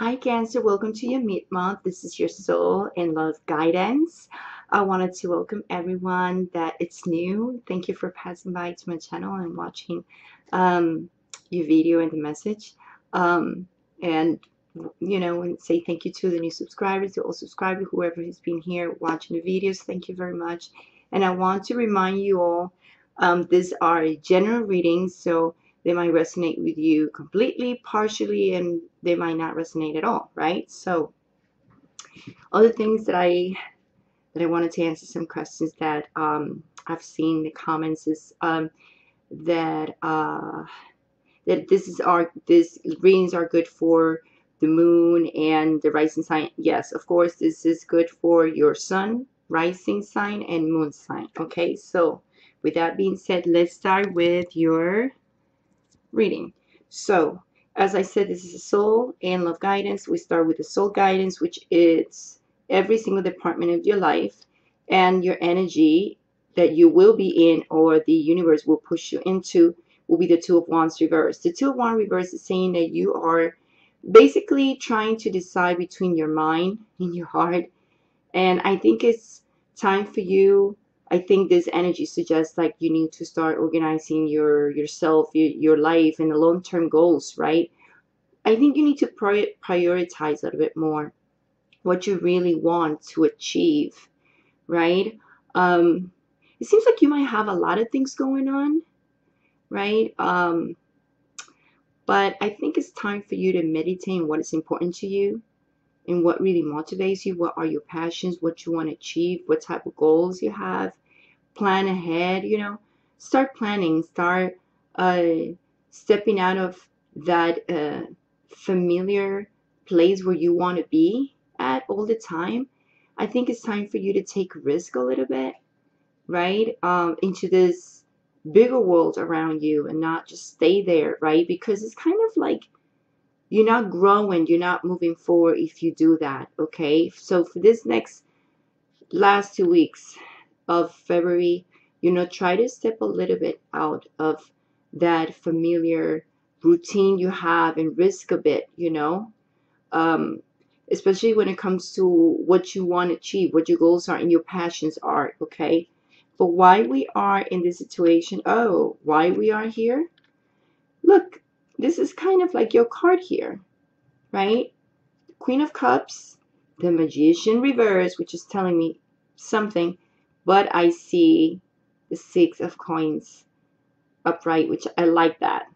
Hi Cancer, welcome to your mid-month. This is your soul and love guidance. I wanted to welcome everyone that it's new. Thank you for passing by to my channel and watching um, your video and the message. And and say thank you to the new subscribers, to all subscribers, whoever has been here watching the videos. Thank you very much. And I want to remind you all, these are general readings, so they might resonate with you completely, partially, and they might not resonate at all, right? So other things that I wanted to answer some questions that I've seen in the comments is that that this readings are good for the moon and the rising sign. Yes, of course, this is good for your sun, rising sign, and moon sign. Okay, so with that being said, let's start with your reading. So, as I said, this is a soul and love guidance. We start with the soul guidance, which is every single department of your life and your energy that you will be in, or the universe will push you into, will be the Two of Wands reverse. The Two of Wands reverse is saying that you are basically trying to decide between your mind and your heart. And I think it's time for you. I think this energy suggests like you need to start organizing yourself, your life, and the long-term goals, right? I think you need to prioritize a little bit more what you really want to achieve, right? Um, it seems like you might have a lot of things going on, right? But I think it's time for you to meditate on what is important to you and what really motivates you. What are your passions? What you want to achieve? What type of goals you have? Plan ahead, start planning, start uh, stepping out of that familiar place where you want to be at all the time. I think it's time for you to take risk a little bit, right? Into this bigger world around you and not just stay there, right? Because it's kind of like you're not growing, you're not moving forward if you do that, okay? So for this last 2 weeks of February, try to step a little bit out of that familiar routine you have and risk a bit, um, especially when it comes to what you want to achieve, what your goals are and your passions are, okay? But why we are in this situation, why we are here? Look, this is kind of like your card here, right? Queen of Cups, the Magician reverse, which is telling me something, but I see the Six of Coins upright, which I like that.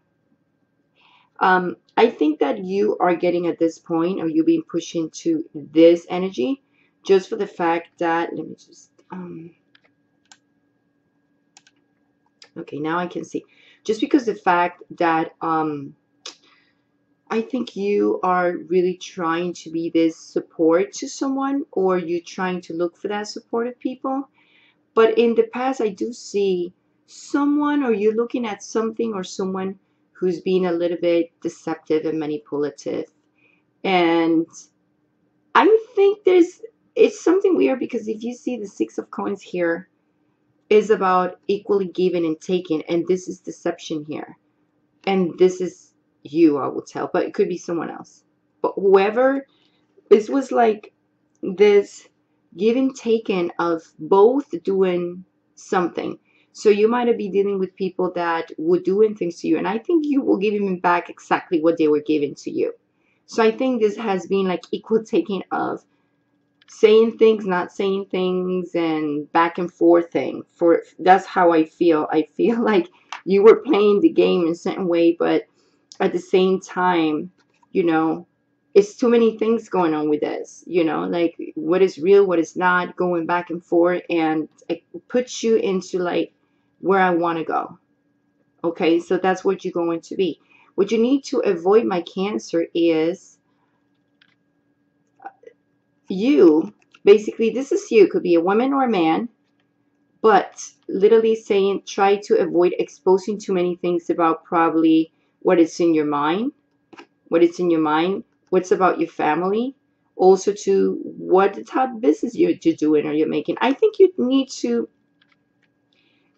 I think that you are getting at this point, or you're being pushed into this energy, just for the fact that, let me just, okay, now I can see. Just because the fact that, I think you are really trying to be this support to someone, or you're trying to look for that support of people. But in the past, I do see someone, or you're looking at something or someone who's being a little bit deceptive and manipulative. And I think it's something weird, because if you see the Six of Coins here, is about equally giving and taking, and this is deception here. And this is you, I will tell, but it could be someone else. But whoever, this was like this give and taken of both doing something. So you might be dealing with people that were doing things to you, and I think you will give them back exactly what they were giving to you. So I think this has been like equal taking of saying things, not saying things, and back and forth thing. For that's how I feel. I feel like you were playing the game in a certain way, but at the same time, it's too many things going on with this, like what is real, what is not, going back and forth, and it puts you into like where I want to go. Okay, so that's what you're going to be. What you need to avoid, my Cancer, is you, basically, this is you, could be a woman or a man, but literally saying try to avoid exposing too many things about probably what is in your mind, what's about your family, also to what the type of business you're doing or you're making. I think you need to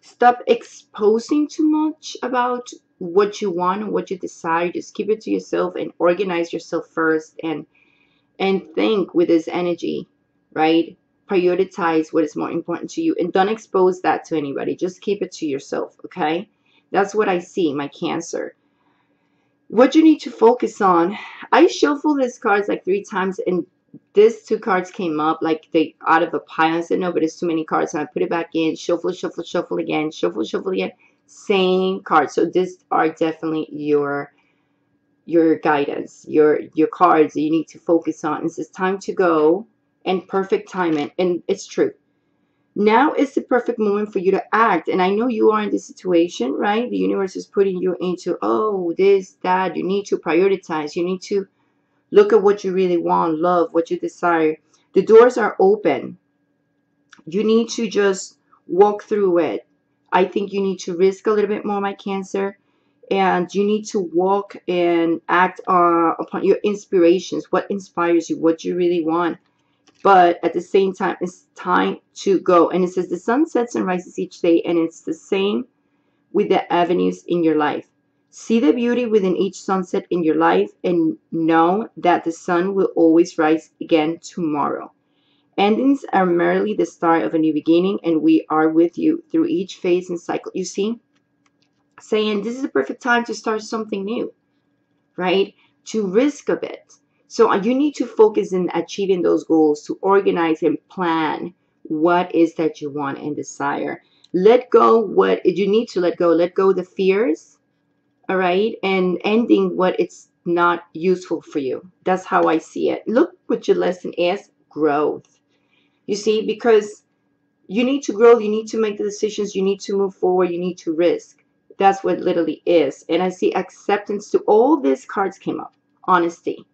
stop exposing too much about what you want and what you desire. Just keep it to yourself and organize yourself first, and and think with this energy, right? Prioritize what is more important to you and don't expose that to anybody. Just keep it to yourself, okay? That's what I see, my Cancer. What you need to focus on. I shuffled these cards like 3 times and these 2 cards came up like they out of a pile. I said, no, but it's too many cards. So I put it back in, shuffle, shuffle, shuffle again, shuffle, shuffle again. Same cards. So these are definitely your guidance, your cards that you need to focus on. It's just time to go and perfect timing. And it's true. Now is the perfect moment for you to act. And I know you are in this situation, right? The universe is putting you into, oh, this, that. You need to prioritize. You need to look at what you really want, love, what you desire. The doors are open. You need to just walk through it. I think you need to risk a little bit more, my Cancer. And you need to walk and act upon your inspirations, what inspires you, what you really want. But at the same time, it's time to go. And it says the sun sets and rises each day, and it's the same with the avenues in your life. See the beauty within each sunset in your life and know that the sun will always rise again tomorrow. Endings are merely the start of a new beginning, and we are with you through each phase and cycle. You see, saying this is the perfect time to start something new, right? To risk a bit. So you need to focus in achieving those goals, to organize and plan what is that you want and desire. Let go what you need to let go. Let go the fears, all right? And ending what it's not useful for you. That's how I see it. Look what your lesson is, growth. You see, because you need to grow, you need to make the decisions, you need to move forward, you need to risk. That's what literally is. And I see acceptance to all these cards came up. Honesty.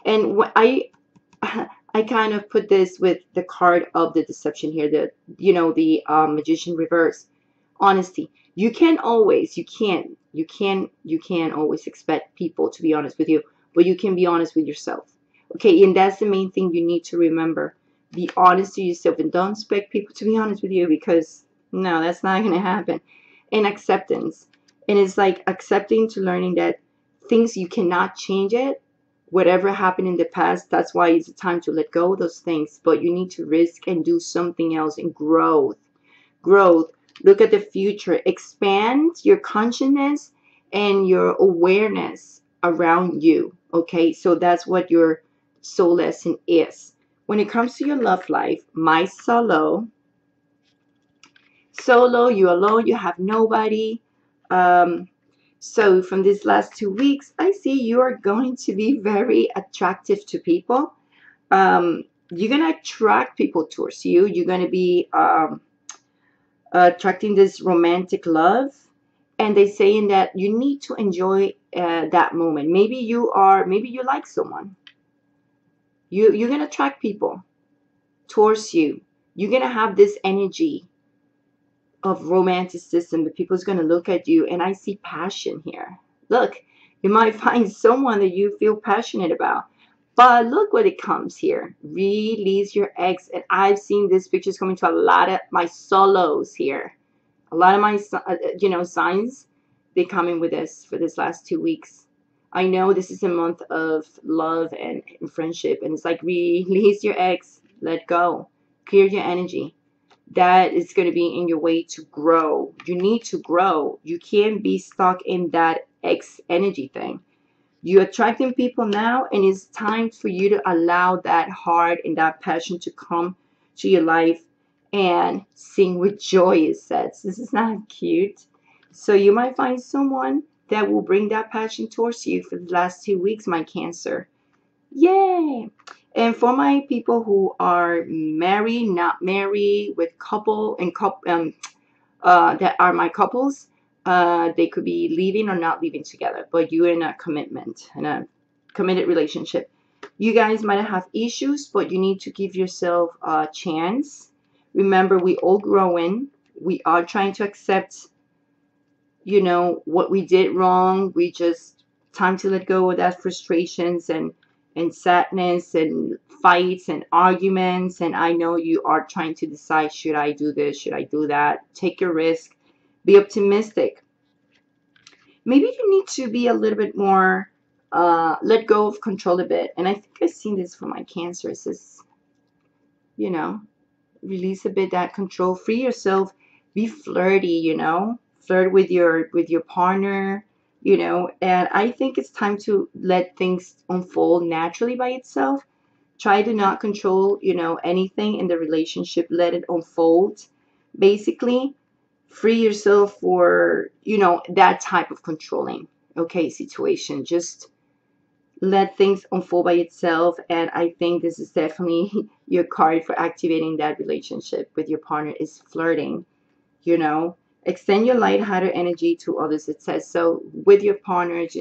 And what I kind of put this with the card of the deception here, the magician reverse. Honesty. You can always, you can always expect people to be honest with you, but you can be honest with yourself. Okay, and that's the main thing you need to remember. Be honest to yourself and don't expect people to be honest with you, because no, that's not going to happen. And acceptance. And it's like accepting to learning that things you cannot change it. Whatever happened in the past, that's why it's time to let go of those things. But you need to risk and do something else. And growth. Growth. Look at the future. Expand your consciousness and your awareness around you. Okay, so that's what your soul lesson is. When it comes to your love life, my solo, you're alone, you have nobody. So from these last 2 weeks, I see you are going to be very attractive to people. You're going to attract people towards you. You're going to be attracting this romantic love. And they're saying that you need to enjoy that moment. Maybe you like someone. You're going to attract people towards you. You're going to have this energy of romanticism, but people's going to look at you, and I see passion here. Look, you might find someone that you feel passionate about, but look what it comes here. Release your ex. And I've seen these pictures coming to a lot of my solos here. A lot of my signs, they come in with this for this last 2 weeks. I know this is a month of love and friendship, and it's like release your ex, let go, clear your energy. That is going to be in your way to grow. You need to grow. You can't be stuck in that ex energy thing. You're attracting people now, and it's time for you to allow that heart and that passion to come to your life and sing with joy, it says. This is not cute. So you might find someone that will bring that passion towards you for the last 2 weeks, my Cancer. Yay! And for my people who are married, not married, with couple and that are my couples, they could be leaving or not leaving together, but you're in a commitment, in a committed relationship. You guys might have issues, but you need to give yourself a chance. Remember, we all growing. We are trying to accept, what we did wrong. We just time to let go of that frustrations and sadness and fights and arguments. And I know you are trying to decide, should I do this? Should I do that? Take your risk. Be optimistic. Maybe you need to be a little bit more let go of control a bit. And I think I've seen this for my cancers is, you know, release a bit that control, free yourself, be flirty, flirt with your partner, and I think it's time to let things unfold naturally by itself. Try to not control, anything in the relationship, let it unfold. Basically, free yourself for, that type of controlling, okay, situation. Just let things unfold by itself. And I think this is definitely your card for activating that relationship with your partner is flirting, you know. Extend your lighthearted energy to others, it says. So with your partners,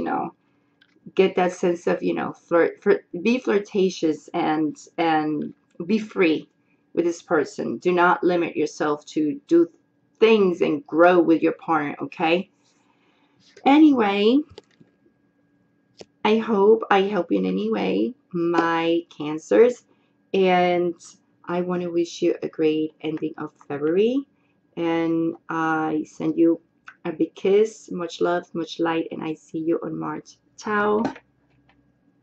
get that sense of, be flirtatious and be free with this person. Do not limit yourself to do things and grow with your partner, okay? Anyway, I hope I help you in any way, my cancers. And I want to wish you a great ending of February. And I send you a big kiss, much love, much light, and I see you on March. Ciao.